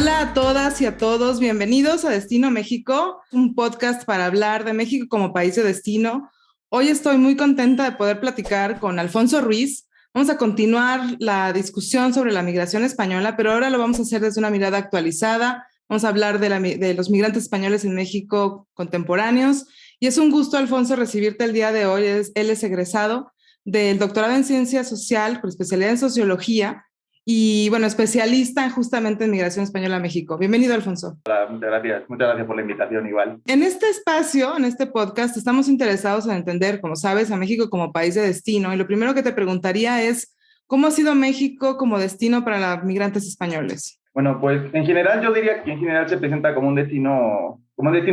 Hola a todas y a todos, bienvenidos a Destino México, un podcast para hablar de México como país de destino. Hoy estoy muy contenta de poder platicar con Alfonso Ruiz. Vamos a continuar la discusión sobre la migración española, pero ahora lo vamos a hacer desde una mirada actualizada. Vamos a hablar de los migrantes españoles en México contemporáneos. Y es un gusto, Alfonso, recibirte el día de hoy. Él es egresado del doctorado en Ciencia Social con especialidad en Sociología y, bueno, especialista justamente en migración española a México. Bienvenido, Alfonso. Hola, muchas gracias por la invitación igual. En este espacio, en este podcast, estamos interesados en entender, como sabes, a México como país de destino. Y lo primero que te preguntaría es, ¿cómo ha sido México como destino para los migrantes españoles? Bueno, pues en general yo diría que en general se presenta como un destino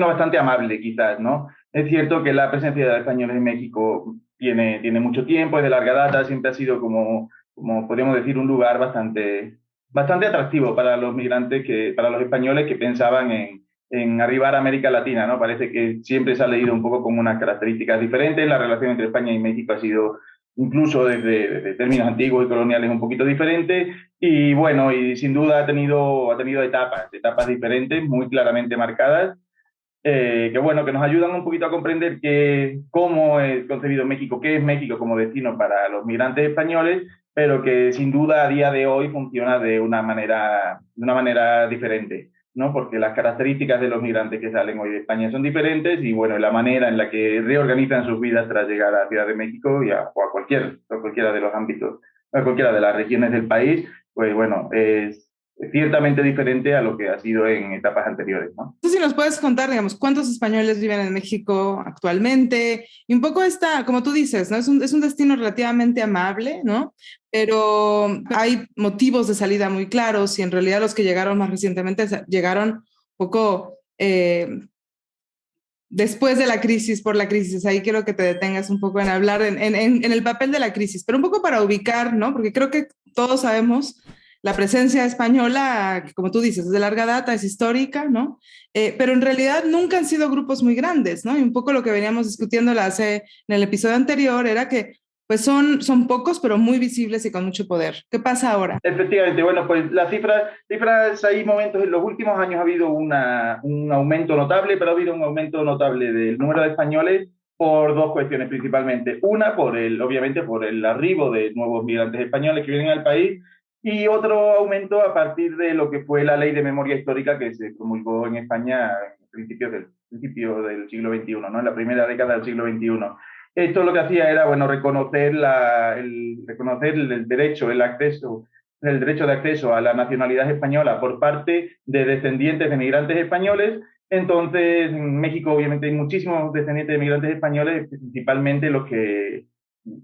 bastante amable, quizás, ¿no? Es cierto que la presencia de españoles en México tiene mucho tiempo, es de larga data, siempre ha sido como podríamos decir, un lugar bastante atractivo para los migrantes, para los españoles que pensaban en arribar a América Latina, ¿no? Parece que siempre se ha leído un poco con unas características diferentes. La relación entre España y México ha sido, incluso desde términos antiguos y coloniales, un poquito diferente. Y bueno, y sin duda ha tenido etapas diferentes, muy claramente marcadas, que bueno, que nos ayudan un poquito a comprender cómo es concebido México, qué es México como destino para los migrantes españoles, pero que sin duda a día de hoy funciona de una manera diferente, ¿no? Porque las características de los migrantes que salen hoy de España son diferentes y bueno, la manera en la que reorganizan sus vidas tras llegar a Ciudad de México o a cualquiera de los ámbitos, a cualquiera de las regiones del país, pues bueno, es ciertamente diferente a lo que ha sido en etapas anteriores, ¿no? Entonces, si nos puedes contar, digamos, cuántos españoles viven en México actualmente y un poco como tú dices, ¿no? Es un destino relativamente amable, ¿no? Pero hay motivos de salida muy claros y en realidad los que llegaron más recientemente llegaron un poco después de la crisis, por la crisis. Ahí quiero que te detengas un poco en hablar en el papel de la crisis, pero un poco para ubicar, ¿no? Porque creo que todos sabemos la presencia española, que como tú dices, es de larga data, es histórica, ¿no? Pero en realidad nunca han sido grupos muy grandes, ¿no? Y un poco lo que veníamos discutiendo en el episodio anterior era que pues son pocos, pero muy visibles y con mucho poder. ¿Qué pasa ahora? Efectivamente, bueno, pues las cifras hay momentos, en los últimos años ha habido un aumento notable, pero ha habido un aumento notable del número de españoles por dos cuestiones principalmente. Una, obviamente, por el arribo de nuevos migrantes españoles que vienen al país, y otro aumento a partir de lo que fue la Ley de Memoria Histórica que se promulgó en España a principio del siglo XXI, ¿no? En la primera década del siglo XXI. Esto lo que hacía era, bueno, reconocer el derecho, el derecho de acceso a la nacionalidad española por parte de descendientes de migrantes españoles. Entonces, en México obviamente hay muchísimos descendientes de migrantes españoles, principalmente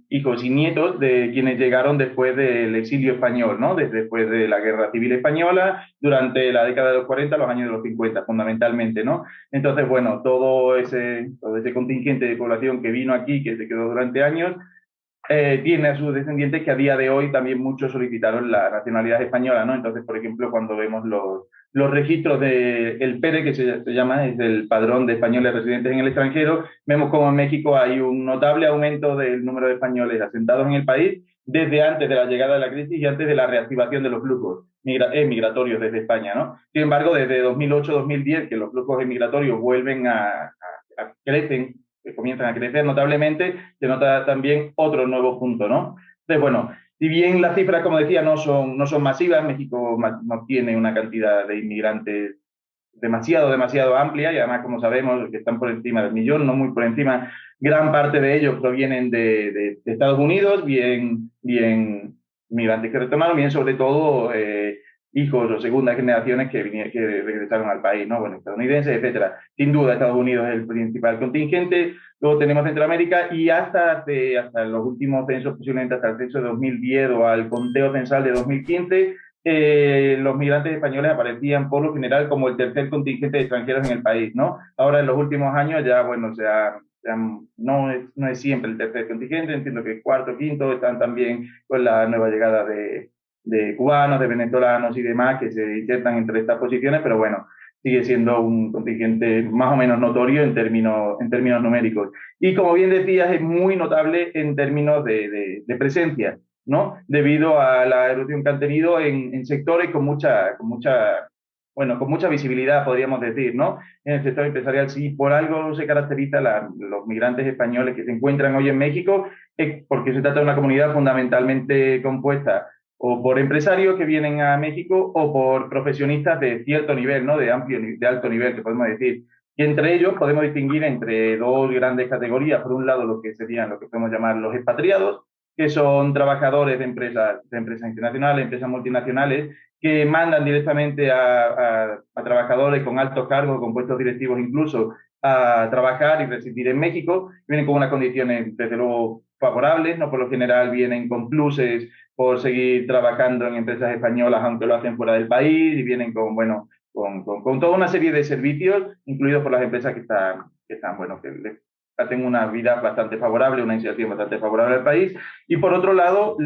hijos y nietos de quienes llegaron después del exilio español, ¿no? Después de la Guerra Civil Española, durante la década de los 40, los años de los 50, fundamentalmente, ¿no? Entonces, bueno, todo ese contingente de población que vino aquí, que se quedó durante años, tiene a sus descendientes que a día de hoy también muchos solicitaron la nacionalidad española, ¿no? Entonces, por ejemplo, cuando vemos los registros del PERE, que se llama, es el Padrón de Españoles Residentes en el Extranjero, vemos como en México hay un notable aumento del número de españoles asentados en el país desde antes de la llegada de la crisis y antes de la reactivación de los flujos migratorios desde España, ¿no? Sin embargo, desde 2008-2010, que los flujos migratorios vuelven a crecen, que comienzan a crecer notablemente, se nota también otro nuevo punto, ¿no? Entonces, bueno, si bien las cifras, como decía, no son masivas, México no tiene una cantidad de inmigrantes demasiado amplia y además, como sabemos, que están por encima del millón, no muy por encima, gran parte de ellos provienen de Estados Unidos, bien migrantes que retornaron, bien sobre todo hijos o segundas generaciones que regresaron al país, ¿no? Bueno, estadounidenses, etcétera. Sin duda, Estados Unidos es el principal contingente. Luego tenemos Centroamérica y hasta los últimos censos, posiblemente hasta el censo de 2010 o al conteo censal de 2015, los migrantes españoles aparecían por lo general como el tercer contingente de extranjeros en el país, ¿no? Ahora en los últimos años ya, bueno, no es siempre el tercer contingente, entiendo que el cuarto, quinto, están también con la nueva llegada de cubanos, de venezolanos y demás que se insertan entre estas posiciones, pero bueno, sigue siendo un contingente más o menos notorio en términos numéricos. Y como bien decías, es muy notable en términos de presencia, ¿no? Debido a la erupción que han tenido en sectores con mucha bueno, con mucha visibilidad, podríamos decir, ¿no? En el sector empresarial, sí, por algo se caracteriza los migrantes españoles que se encuentran hoy en México, porque se trata de una comunidad fundamentalmente compuesta o por empresarios que vienen a México o por profesionistas de cierto nivel, ¿no? De alto nivel, que podemos decir. Y entre ellos podemos distinguir entre dos grandes categorías. Por un lado, lo que serían lo que podemos llamar los expatriados, que son trabajadores de empresas internacionales, empresas multinacionales, que mandan directamente a trabajadores con altos cargos, con puestos directivos incluso, a trabajar y residir en México. Vienen con unas condiciones, desde luego, favorables, no por lo general vienen con pluses por seguir trabajando en empresas españolas, aunque lo hacen fuera del país, y vienen con, bueno, con toda una serie de servicios, incluidos por las empresas que están bueno, que les hacen una vida bastante favorable, una inserción bastante favorable al país. Y por otro lado,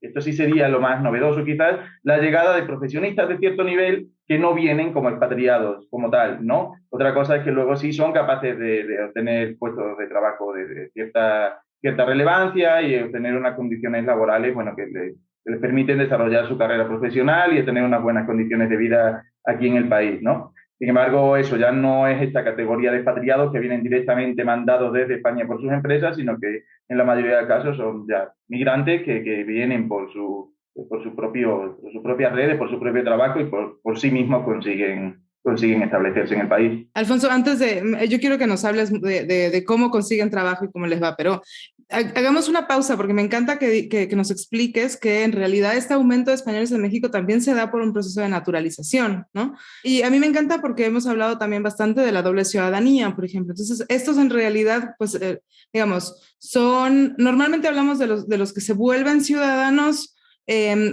esto sí sería lo más novedoso quizás, la llegada de profesionistas de cierto nivel que no vienen como expatriados como tal, ¿no? Otra cosa es que luego sí son capaces de obtener puestos de trabajo de cierta relevancia y obtener unas condiciones laborales, bueno, que les permiten desarrollar su carrera profesional y obtener unas buenas condiciones de vida aquí en el país, ¿no? Sin embargo, eso ya no es esta categoría de expatriados que vienen directamente mandados desde España por sus empresas, sino que en la mayoría de casos son ya migrantes que vienen por sus propias redes, por su propio trabajo y por sí mismos consiguen establecerse en el país. Alfonso, yo quiero que nos hables de cómo consiguen trabajo y cómo les va, pero hagamos una pausa porque me encanta que nos expliques que en realidad este aumento de españoles en México también se da por un proceso de naturalización, ¿no? Y a mí me encanta porque hemos hablado también bastante de la doble ciudadanía, por ejemplo. Entonces, estos en realidad, pues, digamos, normalmente hablamos de los que se vuelven ciudadanos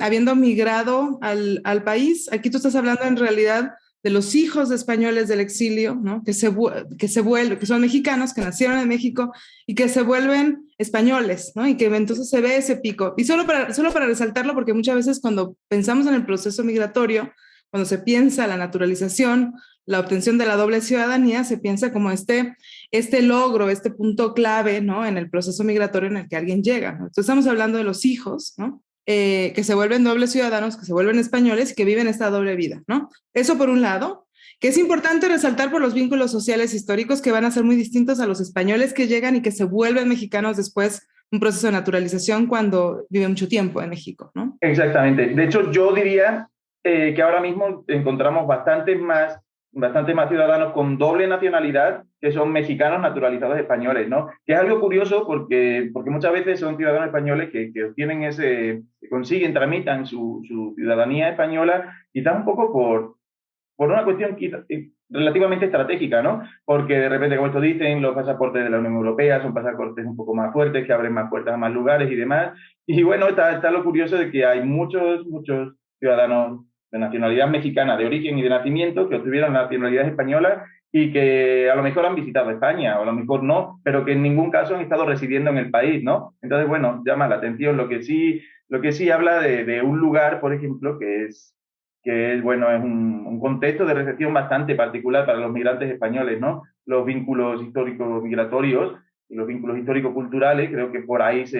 habiendo migrado al país. Aquí tú estás hablando en realidad de los hijos de españoles del exilio, ¿no? que son mexicanos, que nacieron en México y que se vuelven españoles, ¿no? Y que entonces se ve ese pico. Y solo para resaltarlo, porque muchas veces cuando pensamos en el proceso migratorio, cuando se piensa la naturalización, la obtención de la doble ciudadanía, se piensa como este logro, este punto clave, ¿no? En el proceso migratorio en el que alguien llega, ¿no? Entonces estamos hablando de los hijos, ¿no? Que se vuelven dobles ciudadanos, que se vuelven españoles y que viven esta doble vida, ¿no? Eso por un lado, que es importante resaltar por los vínculos sociales históricos que van a ser muy distintos a los españoles que llegan y que se vuelven mexicanos después un proceso de naturalización cuando viven mucho tiempo en México, ¿no? Exactamente. De hecho, yo diría que ahora mismo encontramos bastante más ciudadanos con doble nacionalidad que son mexicanos naturalizados españoles, ¿no? Que es algo curioso porque muchas veces son ciudadanos españoles que consiguen, tramitan su ciudadanía española, quizás un poco por una cuestión relativamente estratégica, ¿no? Porque de repente, como esto dicen, los pasaportes de la Unión Europea son pasaportes un poco más fuertes, que abren más puertas a más lugares y demás. Y bueno, está lo curioso de que hay muchos ciudadanos de nacionalidad mexicana de origen y de nacimiento que obtuvieron la nacionalidad española y que a lo mejor han visitado España, o a lo mejor no, pero que en ningún caso han estado residiendo en el país, ¿no? Entonces, bueno, llama la atención. Lo que sí habla de un lugar, por ejemplo, bueno, es un contexto de recepción bastante particular para los migrantes españoles, ¿no? Los vínculos históricos migratorios y los vínculos histórico-culturales creo que por ahí se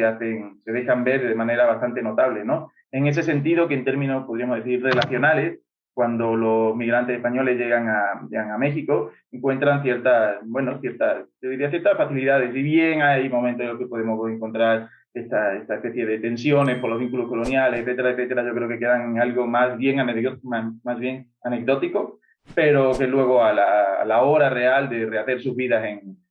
dejan ver de manera bastante notable, ¿no? En ese sentido, que en términos, podríamos decir, relacionales, cuando los migrantes españoles llegan a México, encuentran yo diría ciertas facilidades, y bien hay momentos en los que podemos encontrar esta especie de tensiones por los vínculos coloniales, etcétera, etcétera, yo creo que quedan en algo más bien anecdótico, pero que luego a la hora real de rehacer sus vidas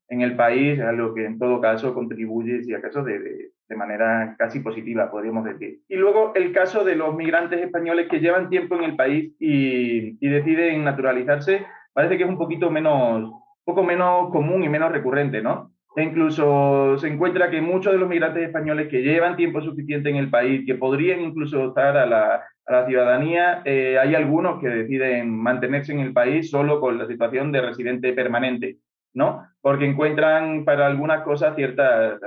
en el país es algo que en todo caso contribuye, si acaso, de manera casi positiva, podríamos decir. Y luego el caso de los migrantes españoles que llevan tiempo en el país y deciden naturalizarse, parece que es un poco menos común y menos recurrente, ¿no? E incluso se encuentra que muchos de los migrantes españoles que llevan tiempo suficiente en el país, que podrían incluso optar a la ciudadanía, hay algunos que deciden mantenerse en el país solo con la situación de residente permanente, ¿no? Porque encuentran para algunas cosas ciertas,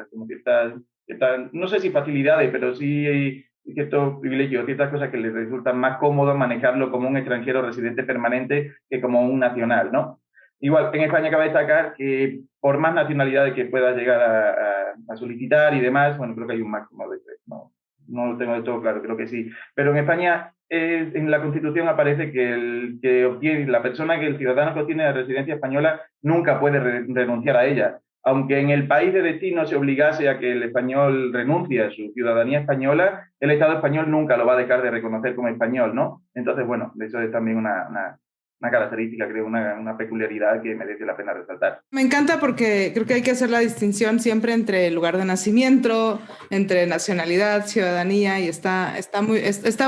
no sé si facilidades, pero sí ciertos privilegios, ciertas cosas que les resultan más cómodos manejarlo como un extranjero residente permanente que como un nacional, ¿no? Igual, en España cabe destacar que por más nacionalidades que pueda llegar a solicitar y demás, bueno, creo que hay un máximo de tres, ¿no? no lo tengo del todo claro, creo que sí. Pero en España, en la Constitución aparece que la persona, que el ciudadano que obtiene la residencia española nunca puede renunciar a ella. Aunque en el país de destino se obligase a que el español renuncie a su ciudadanía española, el Estado español nunca lo va a dejar de reconocer como español, ¿no? Entonces, bueno, eso es también una característica, creo, una peculiaridad que merece la pena resaltar. Me encanta porque creo que hay que hacer la distinción siempre entre el lugar de nacimiento, entre nacionalidad, ciudadanía, y está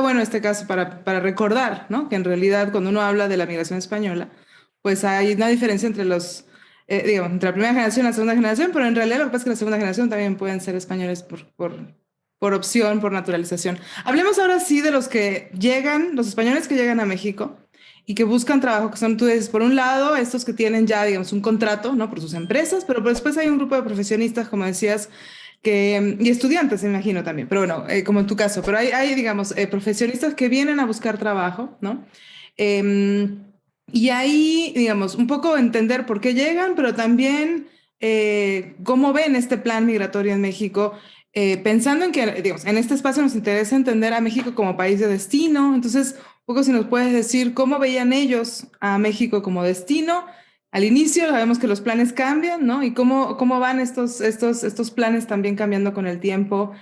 bueno este caso para recordar, ¿no? Que en realidad cuando uno habla de la migración española, pues hay una diferencia entre digamos, entre la primera generación y la segunda generación, pero en realidad lo que pasa es que la segunda generación también pueden ser españoles por opción, por naturalización. Hablemos ahora sí de los que llegan, los españoles que llegan a México y que buscan trabajo, que son, tú dices, por un lado, estos que tienen ya, digamos, un contrato, ¿no? Por sus empresas, pero después hay un grupo de profesionistas, como decías, y estudiantes, me imagino también, pero bueno, como en tu caso, pero digamos, profesionistas que vienen a buscar trabajo, ¿no? Y ahí, digamos, un poco entender por qué llegan, pero también cómo ven este plan migratorio en México, pensando en que, digamos, en este espacio nos interesa entender a México como país de destino. Entonces, un poco si nos puedes decir cómo veían ellos a México como destino. Al inicio sabemos que los planes cambian, ¿no? Y cómo van estos planes también cambiando con el tiempo,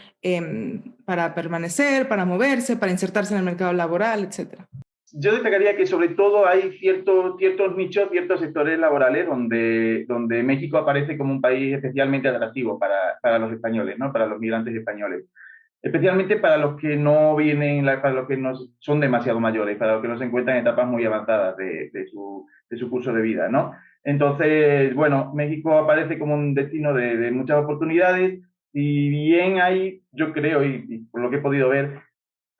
para permanecer, para moverse, para insertarse en el mercado laboral, etcétera. Yo destacaría que sobre todo hay ciertos nichos, ciertos sectores laborales donde México aparece como un país especialmente atractivo para los españoles, ¿no? Para los migrantes españoles. Especialmente para los que no vienen, para los que no son demasiado mayores, para los que no se encuentran en etapas muy avanzadas de su curso de vida, ¿no? Entonces, bueno, México aparece como un destino de muchas oportunidades, y bien hay, yo creo, y por lo que he podido ver,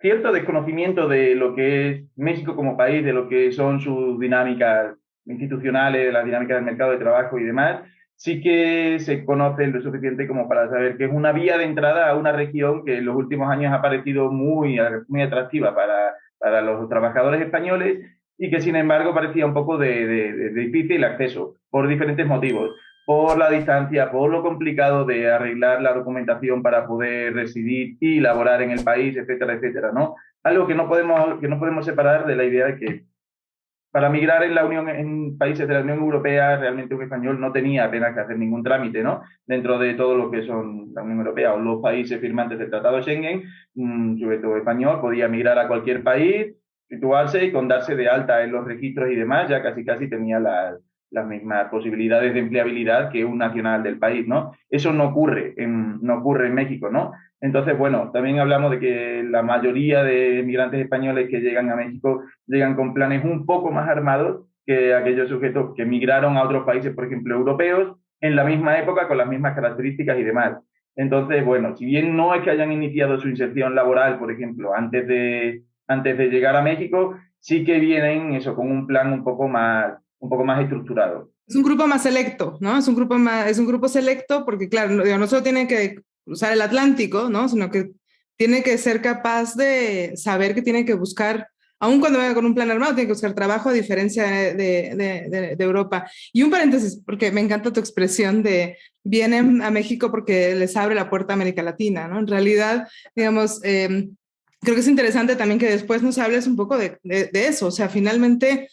cierto desconocimiento de lo que es México como país, de lo que son sus dinámicas institucionales, las dinámicas del mercado de trabajo y demás. Sí que se conoce lo suficiente como para saber que es una vía de entrada a una región que en los últimos años ha parecido muy atractiva para los trabajadores españoles, y que sin embargo parecía un poco de difícil acceso por diferentes motivos: por la distancia, por lo complicado de arreglar la documentación para poder residir y laborar en el país, etcétera, etcétera, ¿no? Algo que no podemos separar de la idea de que para migrar en países de la Unión Europea, realmente un español no tenía apenas que hacer ningún trámite, ¿no? Dentro de todo lo que son la Unión Europea o los países firmantes del Tratado de Schengen, un sujeto español podía migrar a cualquier país, situarse, y con darse de alta en los registros y demás, ya casi tenía las mismas posibilidades de empleabilidad que un nacional del país, ¿no? Eso no ocurre en México, ¿no? Entonces, bueno, también hablamos de que la mayoría de migrantes españoles que llegan a México llegan con planes un poco más armados que aquellos sujetos que migraron a otros países, por ejemplo, europeos, en la misma época, con las mismas características y demás. Entonces, bueno, si bien no es que hayan iniciado su inserción laboral, por ejemplo, antes de llegar a México, sí que vienen eso con un plan un poco más estructurado. Es un grupo más selecto, ¿no? Es un grupo selecto porque, claro, no solo tiene que cruzar el Atlántico, ¿no? Sino que tiene que ser capaz de saber que tiene que buscar, aun cuando venga con un plan armado, tiene que buscar trabajo, a diferencia de Europa. Y un paréntesis, porque me encanta tu expresión de vienen a México porque les abre la puerta a América Latina, ¿no? En realidad, digamos, creo que es interesante también que después nos hables un poco de eso. O sea, finalmente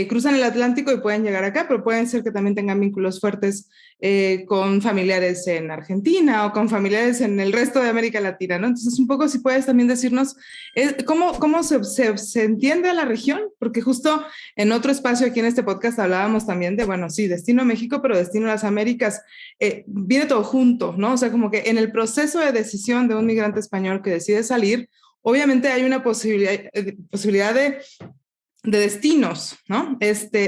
cruzan el Atlántico y pueden llegar acá, pero pueden ser que también tengan vínculos fuertes con familiares en Argentina o con familiares en el resto de América Latina, ¿no? Entonces, un poco si puedes también decirnos cómo se entiende a la región, porque justo en otro espacio aquí en este podcast hablábamos también de, bueno, sí, destino a México, pero destino a las Américas, viene todo junto, ¿no? O sea, como que en el proceso de decisión de un migrante español que decide salir, obviamente hay una posibilidad de destinos, ¿no?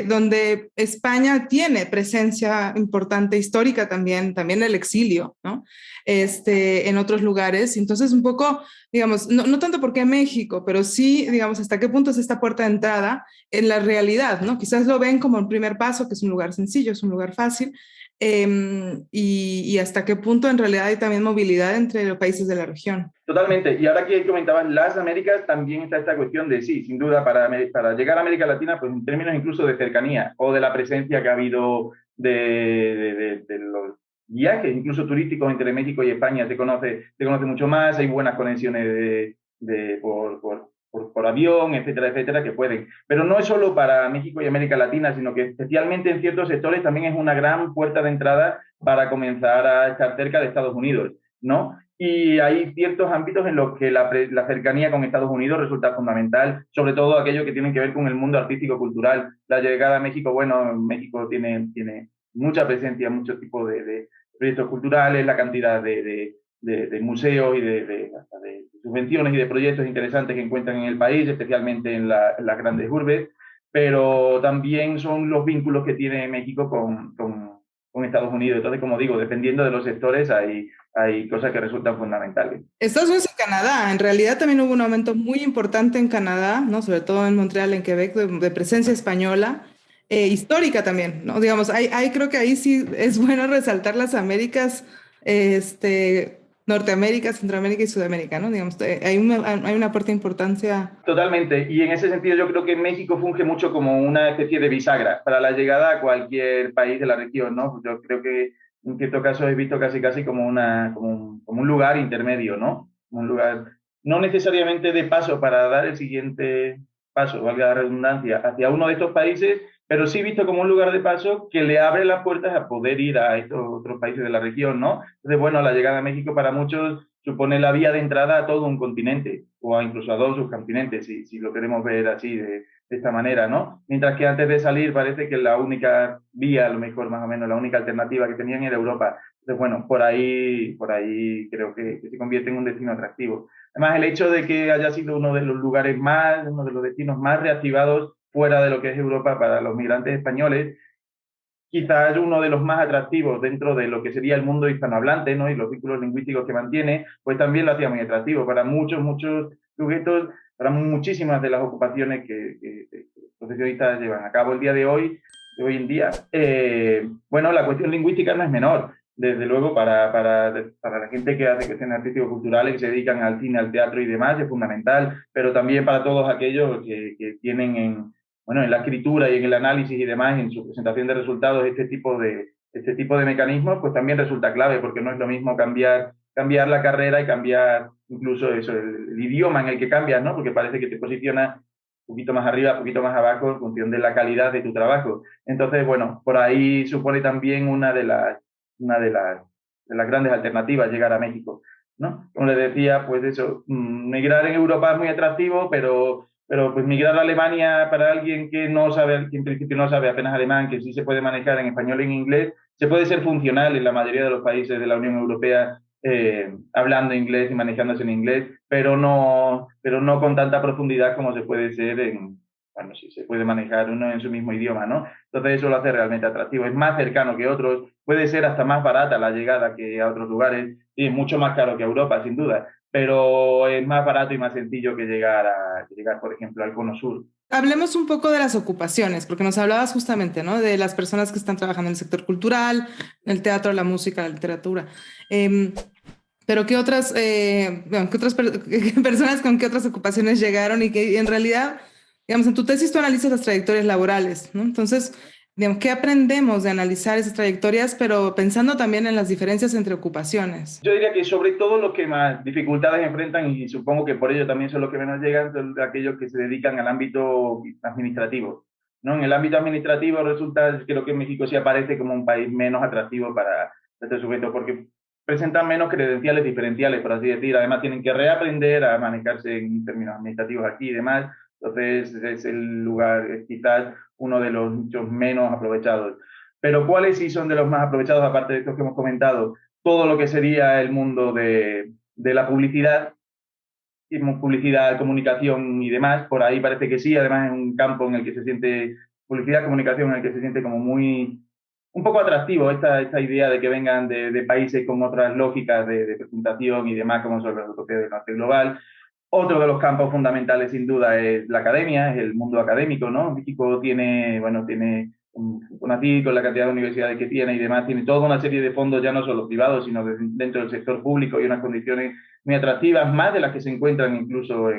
Donde España tiene presencia importante histórica también el exilio, ¿no? En otros lugares. Entonces, un poco, digamos, no tanto porque México, pero sí, digamos, hasta qué punto es esta puerta de entrada en la realidad, ¿no? Quizás lo ven como el primer paso, que es un lugar sencillo, es un lugar fácil, y hasta qué punto en realidad hay también movilidad entre los países de la región. Totalmente. Y ahora que comentaban las Américas, también está esta cuestión de, sí, sin duda, para llegar a América Latina, pues en términos incluso de cercanía o de la presencia que ha habido de los viajes, incluso turísticos entre México y España, se conoce mucho más, hay buenas conexiones por avión, etcétera, etcétera, que pueden. Pero no es solo para México y América Latina, sino que especialmente en ciertos sectores también es una gran puerta de entrada para comenzar a estar cerca de Estados Unidos, ¿no? Y hay ciertos ámbitos en los que la cercanía con Estados Unidos resulta fundamental, sobre todo aquello que tiene que ver con el mundo artístico-cultural. La llegada a México, bueno, México tiene mucha presencia, muchos tipos de proyectos culturales, la cantidad de museos y de subvenciones y de proyectos interesantes que encuentran en el país, especialmente en las grandes urbes, pero también son los vínculos que tiene México con Estados Unidos. Entonces, como digo, dependiendo de los sectores hay cosas que resultan fundamentales. Estados Unidos y Canadá, en realidad también hubo un aumento muy importante en Canadá, ¿no? Sobre todo en Montreal, en Quebec, de presencia española, histórica también, ¿no? Digamos, creo que ahí sí es bueno resaltar las Américas, Norteamérica, Centroamérica y Sudamérica, ¿no? Digamos, hay una fuerte importancia. Totalmente, y en ese sentido yo creo que México funge mucho como una especie de bisagra para la llegada a cualquier país de la región, ¿no? Yo creo que en ciertos casos he visto casi como como un lugar intermedio, ¿no? Un lugar no necesariamente de paso para dar el siguiente paso, valga la redundancia, hacia uno de estos países, pero sí visto como un lugar de paso que le abre las puertas a poder ir a estos otros países de la región, ¿no? Entonces, bueno, la llegada a México para muchos supone la vía de entrada a todo un continente, o incluso a dos subcontinentes, si lo queremos ver así, de esta manera, ¿no? Mientras que antes de salir parece que la única vía, a lo mejor más o menos, la única alternativa que tenían era Europa. Entonces, bueno, por ahí creo que se convierte en un destino atractivo. Además, el hecho de que haya sido uno de los lugares uno de los destinos más reactivados fuera de lo que es Europa para los migrantes españoles, quizás uno de los más atractivos dentro de lo que sería el mundo hispanohablante, ¿no? Y los vínculos lingüísticos que mantiene, pues también lo hacía muy atractivo para muchos sujetos, para muchísimas de las ocupaciones que los profesionistas llevan a cabo el día de hoy en día. Bueno, la cuestión lingüística no es menor. Desde luego, para la gente que hace cuestiones artístico-culturales, que se dedican al cine, al teatro y demás, es fundamental, pero también para todos aquellos que tienen en la escritura y en el análisis y demás, en su presentación de resultados, este tipo de mecanismos, pues también resulta clave, porque no es lo mismo cambiar la carrera y cambiar incluso eso, el idioma en el que cambias, ¿no? Porque parece que te posiciona un poquito más arriba, un poquito más abajo, en función de la calidad de tu trabajo. Entonces, bueno, por ahí supone también una de las grandes alternativas llegar a México, ¿no? Como les decía, pues eso, migrar en Europa es muy atractivo, pero pues migrar a Alemania para alguien que en principio no sabe apenas alemán, que sí se puede manejar en español y en inglés, se puede ser funcional en la mayoría de los países de la Unión Europea hablando inglés y manejándose en inglés, pero no con tanta profundidad como se puede ser si se puede manejar uno en su mismo idioma, ¿no? Entonces eso lo hace realmente atractivo. Es más cercano que otros, puede ser hasta más barata la llegada que a otros lugares, y es mucho más caro que Europa, sin duda, pero es más barato y más sencillo que llegar, por ejemplo, al Cono Sur. Hablemos un poco de las ocupaciones, porque nos hablabas justamente, ¿no? De las personas que están trabajando en el sector cultural, el teatro, la música, la literatura. Pero ¿qué otras personas con qué otras ocupaciones llegaron y que en realidad, digamos, en tu tesis tú analizas las trayectorias laborales, ¿no? Entonces, digamos, ¿qué aprendemos de analizar esas trayectorias, pero pensando también en las diferencias entre ocupaciones? Yo diría que sobre todo los que más dificultades enfrentan, y supongo que por ello también son los que menos llegan, son aquellos que se dedican al ámbito administrativo, ¿no? En el ámbito administrativo creo que México sí aparece como un país menos atractivo para este sujeto, porque presentan menos credenciales diferenciales, por así decir. Además tienen que reaprender a manejarse en términos administrativos aquí y demás. Entonces es el lugar, es quizás uno de los muchos menos aprovechados. Pero ¿cuáles sí son de los más aprovechados, aparte de estos que hemos comentado? Todo lo que sería el mundo de la publicidad, comunicación y demás, por ahí parece que sí. Además es un campo en el que se siente, publicidad, comunicación, en el que se siente como un poco atractivo esta idea de que vengan de países con otras lógicas de presentación y demás, como son los europeos del norte global. Otro de los campos fundamentales, sin duda, es la academia, es el mundo académico, ¿no? México tiene CONACYT, con la cantidad de universidades que tiene y demás, tiene toda una serie de fondos, ya no solo privados, sino dentro del sector público, y unas condiciones muy atractivas, más de las que se encuentran incluso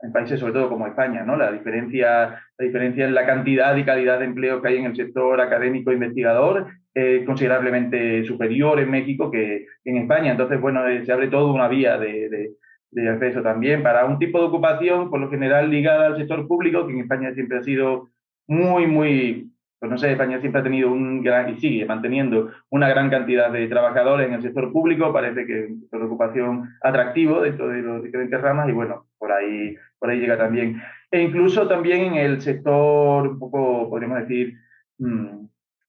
en países sobre todo como España, ¿no? La diferencia en la cantidad y calidad de empleo que hay en el sector académico investigador es considerablemente superior en México que en España. Entonces, bueno, se abre toda una vía de acceso también para un tipo de ocupación, por lo general ligada al sector público, que en España siempre ha sido muy, pues no sé, España siempre ha tenido un gran, y sigue manteniendo una gran cantidad de trabajadores en el sector público, parece que es un sector de ocupación atractivo dentro de las diferentes ramas, y bueno, por ahí llega también. E incluso también en el sector, un poco, podríamos decir,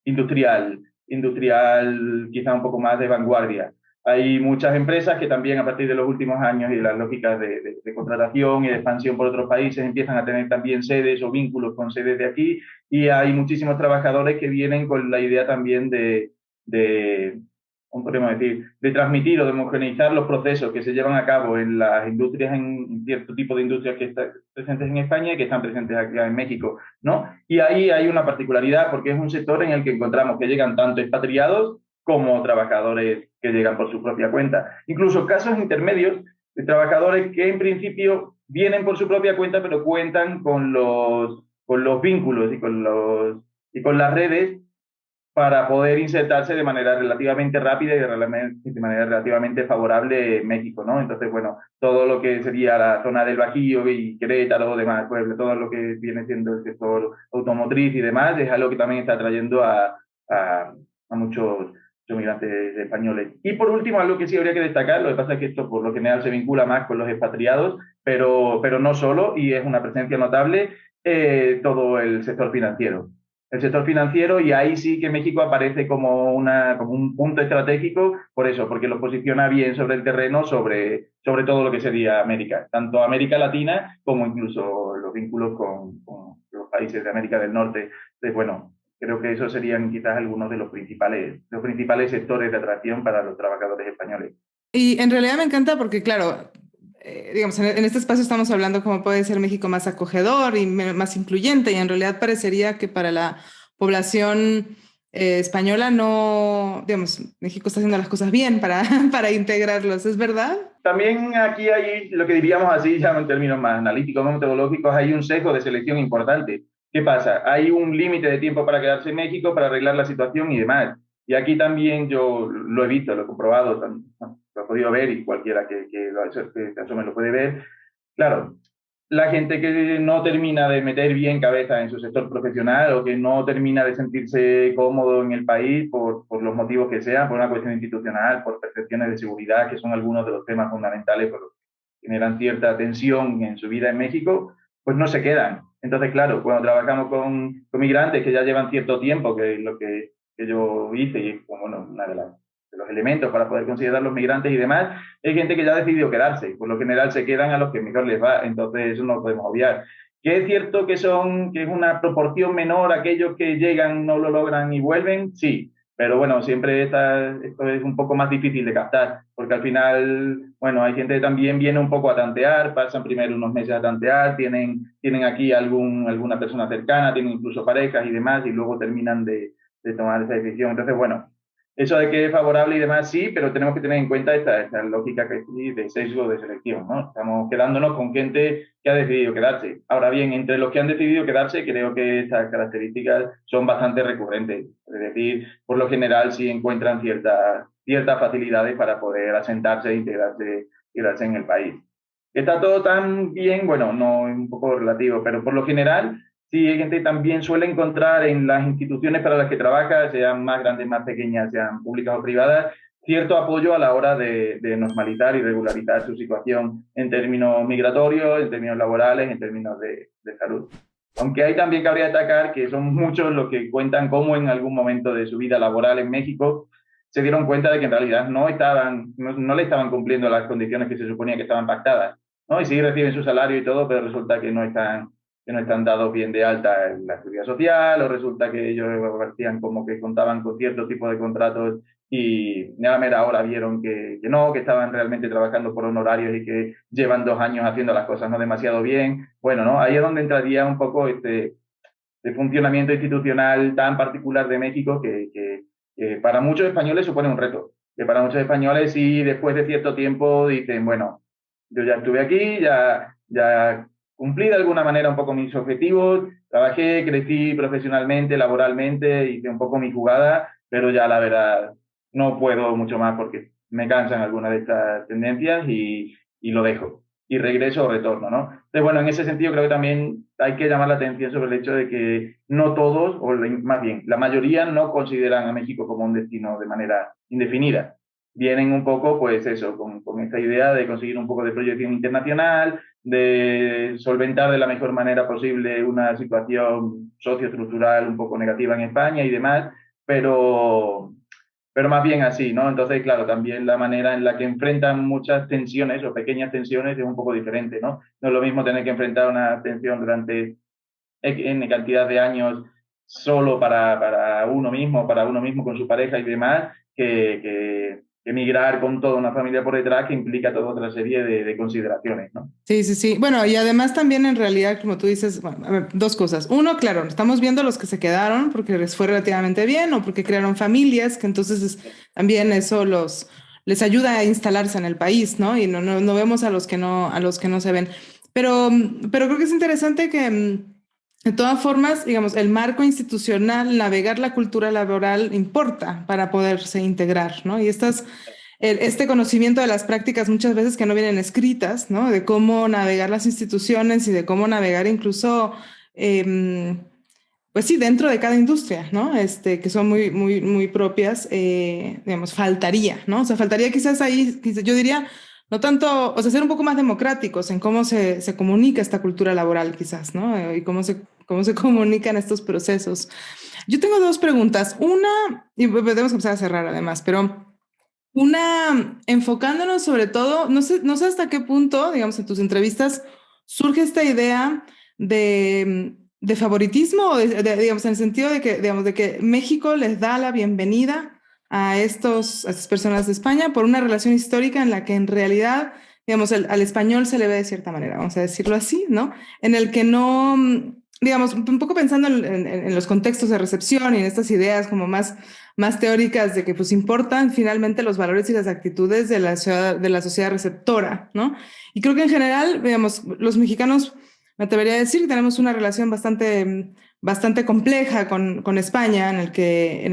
industrial, quizá un poco más de vanguardia. Hay muchas empresas que también a partir de los últimos años y de las lógicas de contratación y de expansión por otros países empiezan a tener también sedes o vínculos con sedes de aquí, y hay muchísimos trabajadores que vienen con la idea también ¿cómo podemos decir?, de transmitir o de homogeneizar los procesos que se llevan a cabo en las industrias, en cierto tipo de industrias que están presentes en España y que están presentes aquí en México, ¿no? Y ahí hay una particularidad porque es un sector en el que encontramos que llegan tanto expatriados como trabajadores que llegan por su propia cuenta. Incluso casos intermedios de trabajadores que en principio vienen por su propia cuenta, pero cuentan con los vínculos y con las redes para poder insertarse de manera relativamente rápida y de manera relativamente favorable en México, ¿no? Entonces, bueno, todo lo que sería la zona del Bajío y Querétaro, demás, pues, todo lo que viene siendo el sector automotriz y demás, es algo que también está atrayendo a muchos migrantes españoles. Y por último, algo que sí habría que destacar, lo que pasa es que esto por lo general se vincula más con los expatriados, pero no solo, y es una presencia notable, todo el sector financiero. El sector financiero, y ahí sí que México aparece como un punto estratégico, por eso, porque lo posiciona bien sobre el terreno, sobre todo lo que sería América, tanto América Latina como incluso los vínculos con los países de América del Norte. Entonces, bueno, creo que esos serían quizás algunos de los principales sectores de atracción para los trabajadores españoles. Y en realidad me encanta porque, claro, digamos, en este espacio estamos hablando cómo puede ser México más acogedor y más incluyente, y en realidad parecería que para la población española no, digamos, México está haciendo las cosas bien para integrarlos, ¿es verdad? También aquí hay lo que diríamos así, ya en términos más analíticos, más metodológicos, hay un sesgo de selección importante. ¿Qué pasa? Hay un límite de tiempo para quedarse en México, para arreglar la situación y demás. Y aquí también yo lo he visto, lo he comprobado, lo he podido ver, y cualquiera que se asome lo puede ver. Claro, la gente que no termina de meter bien cabeza en su sector profesional o que no termina de sentirse cómodo en el país por los motivos que sean, por una cuestión institucional, por percepciones de seguridad, que son algunos de los temas fundamentales por los que generan cierta tensión en su vida en México, pues no se quedan. Entonces, claro, cuando trabajamos con migrantes que ya llevan cierto tiempo, que es lo que yo hice, y es como una de los elementos para poder considerar los migrantes y demás, hay gente que ya ha decidido quedarse, por lo general se quedan a los que mejor les va, entonces eso no lo podemos obviar. Que es cierto que es una proporción menor aquellos que llegan, no lo logran y vuelven, sí, pero bueno, siempre esto es un poco más difícil de captar, porque al final, bueno, hay gente que también viene un poco a tantear, pasan primero unos meses a tantear, tienen aquí alguna persona cercana, tienen incluso parejas y demás, y luego terminan de tomar esa decisión. Entonces, bueno, eso de que es favorable y demás, sí, pero tenemos que tener en cuenta esta lógica de sesgo de selección, ¿no? Estamos quedándonos con gente que ha decidido quedarse. Ahora bien, entre los que han decidido quedarse, creo que estas características son bastante recurrentes. Es decir, por lo general sí encuentran ciertas facilidades para poder asentarse e integrarse en el país. ¿Está todo tan bien? Bueno, no, es un poco relativo, pero por lo general sí, hay gente que también suele encontrar en las instituciones para las que trabaja, sean más grandes, más pequeñas, sean públicas o privadas, cierto apoyo a la hora de normalizar y regularizar su situación en términos migratorios, en términos laborales, en términos de salud. Aunque hay también cabría destacar que son muchos los que cuentan cómo en algún momento de su vida laboral en México se dieron cuenta de que en realidad no le estaban cumpliendo las condiciones que se suponía que estaban pactadas, ¿no? Y sí reciben su salario y todo, pero resulta que no están dados bien de alta en la seguridad social, o resulta que ellos parecían como que contaban con cierto tipo de contratos y a la mera hora vieron que no, que estaban realmente trabajando por honorarios y que llevan 2 años haciendo las cosas no demasiado bien. Bueno, ¿no? Ahí es donde entraría un poco este funcionamiento institucional tan particular de México que para muchos españoles supone un reto. Que para muchos españoles sí, después de cierto tiempo dicen, bueno, yo ya estuve aquí, ya cumplí de alguna manera un poco mis objetivos, trabajé, crecí profesionalmente, laboralmente, hice un poco mi jugada, pero ya la verdad no puedo mucho más porque me cansan algunas de estas tendencias y lo dejo. Y regreso o retorno, ¿no? Entonces, bueno, en ese sentido creo que también hay que llamar la atención sobre el hecho de que no todos, o más bien, la mayoría no consideran a México como un destino de manera indefinida. Vienen un poco, pues eso, con esta idea de conseguir un poco de proyección internacional, de solventar de la mejor manera posible una situación socioestructural un poco negativa en España y demás, pero, pero más bien así, ¿no? Entonces, claro, también la manera en la que enfrentan muchas tensiones o pequeñas tensiones es un poco diferente, ¿no? No es lo mismo tener que enfrentar una tensión durante N cantidad de años solo para uno mismo con su pareja y demás, que migrar con toda una familia por detrás que implica toda otra serie de consideraciones, ¿no? Sí, sí, sí. Bueno, y además también en realidad, como tú dices, bueno, a ver, dos cosas. Uno, claro, estamos viendo los que se quedaron porque les fue relativamente bien o porque crearon familias, que entonces también eso les ayuda a instalarse en el país, ¿no? Y no vemos a los que no se ven. Pero creo que es interesante que, de todas formas, digamos, el marco institucional, navegar la cultura laboral importa para poderse integrar, ¿no? Y este conocimiento de las prácticas muchas veces que no vienen escritas, ¿no? De cómo navegar las instituciones y de cómo navegar incluso, eh, pues sí, dentro de cada industria, ¿no? Que son muy propias, digamos, faltaría, ¿no? O sea, faltaría quizás ahí, yo diría, no tanto, o sea, ser un poco más democráticos en cómo se comunica esta cultura laboral, quizás, ¿no? Y cómo se comunican estos procesos. Yo tengo dos preguntas. Una, y debemos empezar a cerrar además, pero... Una, enfocándonos sobre todo, no sé hasta qué punto, digamos, en tus entrevistas surge esta idea de favoritismo, o digamos, en el sentido de que, digamos, de que México les da la bienvenida a estas personas de España por una relación histórica en la que en realidad, digamos, al español se le ve de cierta manera, vamos a decirlo así, ¿no? En el que no, digamos, un poco pensando en los contextos de recepción y en estas ideas como más teóricas de que pues importan finalmente los valores y las actitudes de la sociedad receptora, ¿no? Y creo que en general, digamos, los mexicanos, me atrevería a decir que tenemos una relación bastante compleja con España, en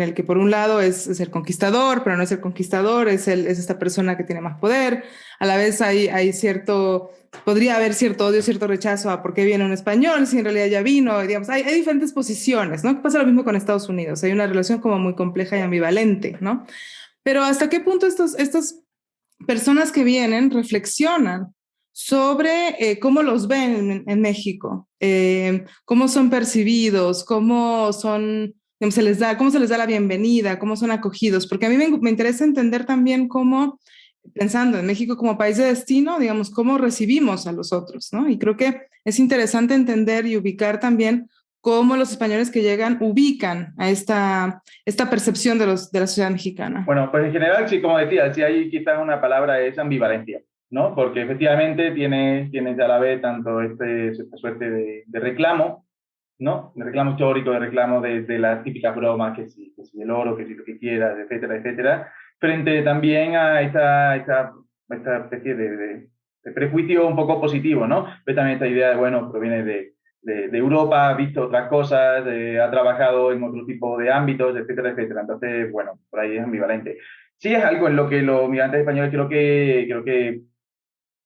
el que por un lado es el conquistador, pero no es el conquistador, es esta persona que tiene más poder. A la vez hay podría haber cierto odio, cierto rechazo a por qué viene un español, si en realidad ya vino, digamos, hay diferentes posiciones, ¿no? Pasa lo mismo con Estados Unidos, hay una relación como muy compleja y ambivalente, ¿no? Pero ¿hasta qué punto estas personas que vienen reflexionan sobre cómo los ven México, cómo son percibidos, digamos, cómo se les da la bienvenida, cómo son acogidos? Porque a mí me interesa entender también cómo, pensando en México como país de destino, digamos, cómo recibimos a los otros, ¿no? Y creo que es interesante entender y ubicar también cómo los españoles que llegan ubican a esta percepción de la sociedad mexicana. Bueno, pues en general, sí, como decía, sí hay quizás una palabra es ambivalencia, ¿no? Porque efectivamente tienes a la vez tanto esta suerte de reclamo, ¿no? De reclamo histórico, de reclamo de las típicas bromas, que si el oro, que si lo que quieras, etcétera, etcétera, frente también a esta especie de prejuicio un poco positivo, ¿no? Pero también esta idea de, bueno, proviene de Europa, ha visto otras cosas, ha trabajado en otro tipo de ámbitos, etcétera, etcétera. Entonces, bueno, por ahí es ambivalente. Sí es algo en lo que los migrantes españoles creo que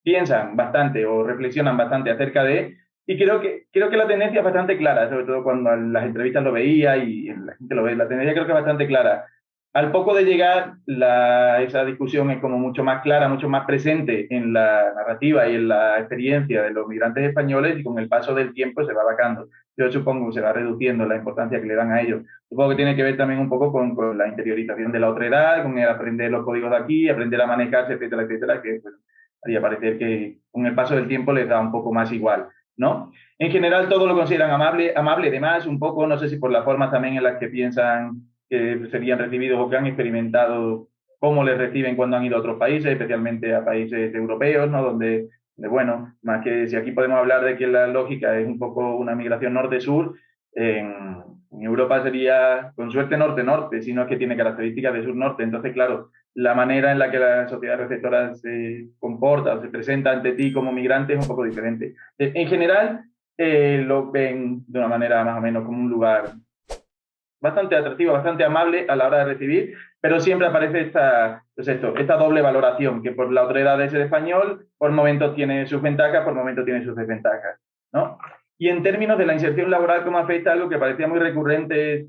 piensan bastante o reflexionan bastante acerca de, y creo que la tendencia es bastante clara, sobre todo cuando en las entrevistas lo veía y la gente lo ve, la tendencia creo que es bastante clara. Al poco de llegar, esa discusión es como mucho más clara, mucho más presente en la narrativa y en la experiencia de los migrantes españoles, y con el paso del tiempo se va vacando. Yo supongo que se va reduciendo la importancia que le dan a ellos. Supongo que tiene que ver también un poco con la interiorización de la otra edad, con el aprender los códigos de aquí, aprender a manejarse, etcétera, etcétera, que pues, haría parecer que con el paso del tiempo les da un poco más igual, ¿no? En general todo lo consideran amable de más, un poco, no sé si por la forma también en la que piensan que serían recibidos o que han experimentado cómo les reciben cuando han ido a otros países, especialmente a países europeos, ¿no? Donde, bueno, más que si aquí podemos hablar de que la lógica es un poco una migración norte-sur, en En Europa sería, con suerte, norte-norte, si no es que tiene características de sur-norte. Entonces, claro, la manera en la que la sociedad receptora se comporta o se presenta ante ti como migrante es un poco diferente. En general, lo ven de una manera más o menos como un lugar bastante atractivo, bastante amable a la hora de recibir, pero siempre aparece esta doble valoración, que por la otredad de ser español, por momentos tiene sus ventajas, por momentos tiene sus desventajas, ¿no? Y en términos de la inserción laboral, ¿cómo afecta? Algo que parecía muy recurrente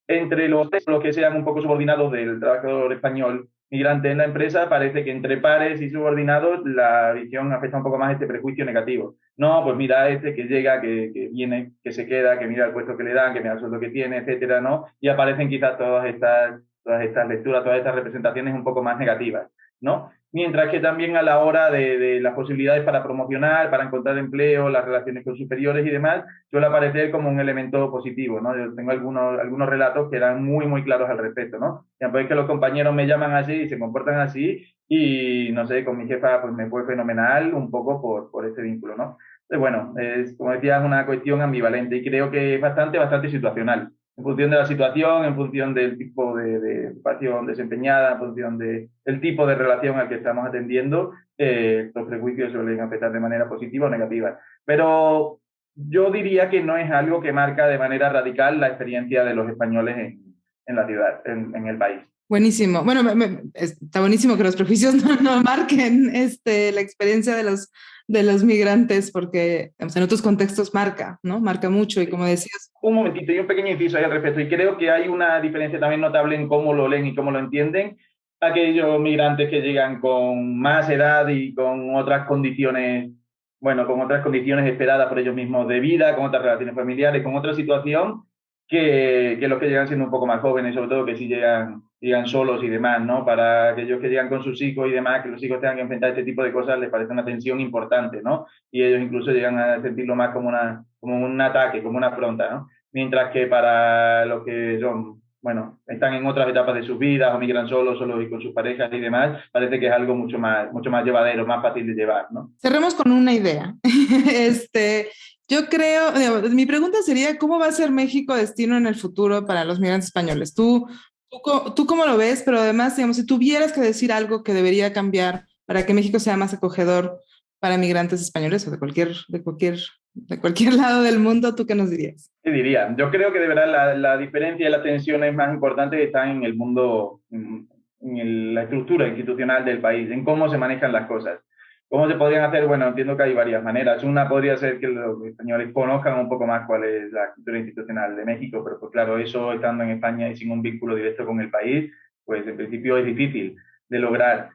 entre los que sean un poco subordinados del trabajador español migrante en la empresa, parece que entre pares y subordinados la visión afecta un poco más este prejuicio negativo. No, pues mira este que llega, que viene, que se queda, que mira el puesto que le dan, que mira el sueldo que tiene, etcétera, ¿no? Y aparecen quizás todas estas lecturas, todas estas representaciones un poco más negativas, ¿no? Mientras que también a la hora de las posibilidades para promocionar, para encontrar empleo, las relaciones con superiores y demás, suele aparecer como un elemento positivo, ¿no? Yo tengo algunos relatos que eran muy, muy claros al respecto, ¿no? Ya pues que los compañeros me llaman así y se comportan así y, no sé, con mi jefa pues me fue fenomenal un poco por ese vínculo, ¿no? Entonces, bueno, como decía, es una cuestión ambivalente y creo que es bastante situacional. En función de la situación, en función del tipo de ocupación desempeñada, en función del tipo de relación al que estamos atendiendo, los prejuicios suelen afectar de manera positiva o negativa. Pero yo diría que no es algo que marca de manera radical la experiencia de los españoles en la ciudad, en el país. Buenísimo. Bueno, está buenísimo que los prejuicios no marquen la experiencia de los migrantes, porque digamos, en otros contextos marca, ¿no? Marca mucho y como decías. Un momentito y un pequeño inciso ahí al respecto. Y creo que hay una diferencia también notable en cómo lo leen y cómo lo entienden aquellos migrantes que llegan con más edad y con otras condiciones, bueno, con otras condiciones esperadas por ellos mismos de vida, con otras relaciones familiares, con otra situación, que los que llegan siendo un poco más jóvenes, sobre todo que si llegan solos y demás, ¿no? Para aquellos que llegan con sus hijos y demás, que los hijos tengan que enfrentar este tipo de cosas, les parece una tensión importante, ¿no? Y ellos incluso llegan a sentirlo más como un ataque, como una afronta, ¿no? Mientras que para los que son, bueno, están en otras etapas de sus vidas o migran solos y con sus parejas y demás, parece que es algo mucho más llevadero, más fácil de llevar, ¿no? Cerremos con una idea. Yo creo, mi pregunta sería, ¿cómo va a ser México destino en el futuro para los migrantes españoles? ¿Tú cómo lo ves? Pero además, digamos, si tuvieras que decir algo que debería cambiar para que México sea más acogedor para migrantes españoles o de cualquier lado del mundo, ¿tú qué nos dirías? ¿Qué diría? Yo creo que de verdad la diferencia y las tensiones más importantes están en el mundo, la estructura institucional del país, en cómo se manejan las cosas. ¿Cómo se podrían hacer? Bueno, entiendo que hay varias maneras. Una podría ser que los españoles conozcan un poco más cuál es la estructura institucional de México, pero pues claro, eso estando en España y sin un vínculo directo con el país, pues en principio es difícil de lograr.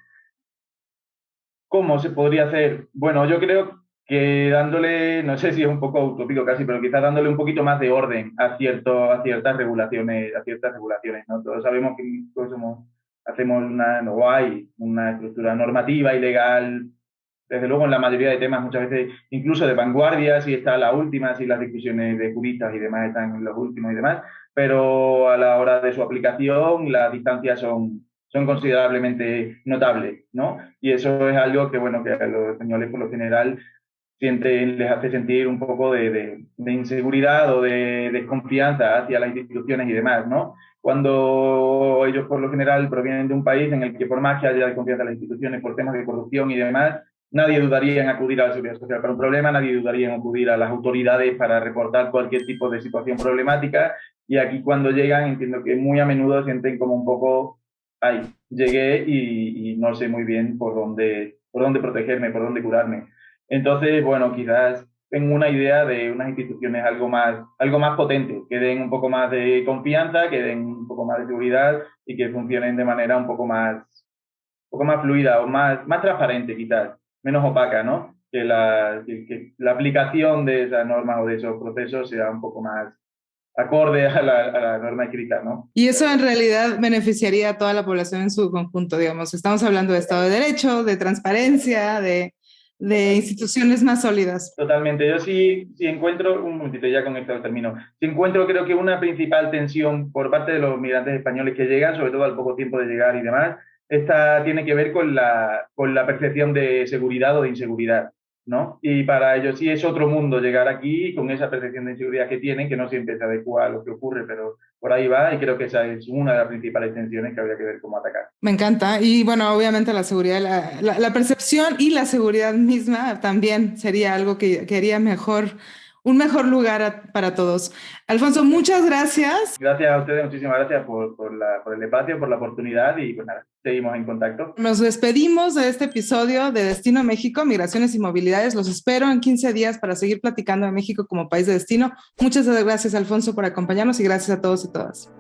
¿Cómo se podría hacer? Bueno, yo creo que dándole, no sé si es un poco utópico casi, pero quizás dándole un poquito más de orden a ciertas regulaciones, ¿no? Todos sabemos que pues, no hay una estructura normativa y legal, desde luego en la mayoría de temas, muchas veces incluso de vanguardia, si está la última, si las discusiones de juristas y demás están en los últimos y demás, pero a la hora de su aplicación las distancias son considerablemente notables, ¿no? Y eso es algo que, bueno, que a los españoles por lo general les hace sentir un poco de inseguridad o de desconfianza hacia las instituciones y demás, ¿no? Cuando ellos por lo general provienen de un país en el que por más que haya desconfianza en las instituciones por temas de corrupción y demás, nadie dudaría en acudir a la seguridad social para un problema, nadie dudaría en acudir a las autoridades para reportar cualquier tipo de situación problemática, y aquí cuando llegan entiendo que muy a menudo sienten como un poco, ay, llegué y no sé muy bien por dónde protegerme, por dónde curarme. Entonces, bueno, quizás tengo una idea de unas instituciones algo más potentes, que den un poco más de confianza, que den un poco más de seguridad y que funcionen de manera un poco más fluida o más transparente, quizás, menos opaca, ¿no? Que la aplicación de esas normas o de esos procesos sea un poco más acorde a la norma escrita, ¿no? Y eso en realidad beneficiaría a toda la población en su conjunto, digamos. Estamos hablando de Estado de Derecho, de transparencia, de instituciones más sólidas. Totalmente. Yo sí encuentro, un momentito ya con esto termino, sí encuentro creo que una principal tensión por parte de los migrantes españoles que llegan, sobre todo al poco tiempo de llegar y demás, esta tiene que ver con la percepción de seguridad o de inseguridad, ¿no? Y para ellos sí es otro mundo llegar aquí con esa percepción de inseguridad que tienen, que no siempre se adecua a lo que ocurre, pero por ahí va, y creo que esa es una de las principales tensiones que habría que ver cómo atacar. Me encanta. Y bueno, obviamente la seguridad, la percepción y la seguridad misma también sería algo que haría un mejor lugar para todos. Alfonso, muchas gracias. Gracias a ustedes, muchísimas gracias por el espacio, por la oportunidad y pues nada, seguimos en contacto. Nos despedimos de este episodio de Destino México, Migraciones y Movilidades. Los espero en 15 días para seguir platicando de México como país de destino. Muchas gracias, Alfonso, por acompañarnos y gracias a todos y todas.